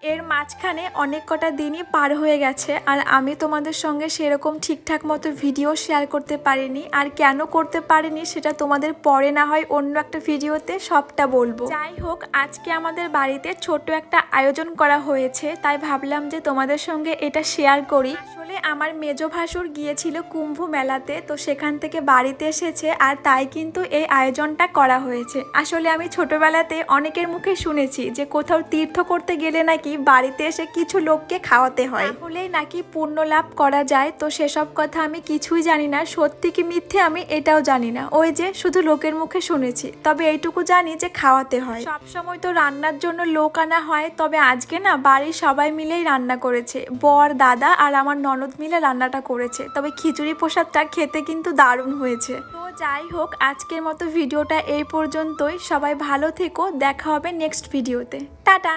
এর মাঝখানে অনেক কটা দিনই পার হয়ে গেছে আর আমি তোমাদের সঙ্গে সেরকম ঠিকঠাক মতো ভিডিও শেয়ার করতে পারিনি। আর কেন করতে পারিনি সেটা তোমাদের পরে না হয় অন্য একটা ভিডিওতে সবটা বলবো। যাই হোক, আজকে আমাদের বাড়িতে ছোট একটা আয়োজন করা হয়েছে, তাই ভাবলাম যে তোমাদের সঙ্গে এটা শেয়ার করি। আসলে আমার মেজো ভাসুর গিয়েছিল কুম্ভ মেলাতে, তো সেখান থেকে বাড়িতে এসেছে আর তাই কিন্তু এই আয়োজনটা করা হয়েছে। আসলে আমি ছোটবেলাতে অনেকের মুখে শুনেছি যে কোথাও তীর্থ করতে গেলে নাকি বাড়িতে এসে কিছু লোককে খাওয়াতে হয়, তাহলেই নাকি পুণ্য লাভ করা যায়। তো সেসব কথা আমি কিছুই জানি না, সত্যি কি মিথ্যে আমি এটাও জানি না, ওই যে শুধু লোকের মুখে শুনেছি। তবে এইটুকু জানি যে খাওয়াতে হয়। সব সময় তো রান্নার জন্য লোক আনা হয়, তবে আজকে না বাড়ির সবাই মিলেই রান্না করেছে। বর, দাদা আর আমার ননদ মিলে রান্নাটা করেছে। তবে খিচুড়ি প্রসাদটা খেতে কিন্তু দারুণ হয়েছে। তো যাই হোক, আজকের মতো ভিডিওটা এই পর্যন্তই। সবাই ভালো থেকো, দেখা হবে নেক্সট ভিডিওতে। টাটা।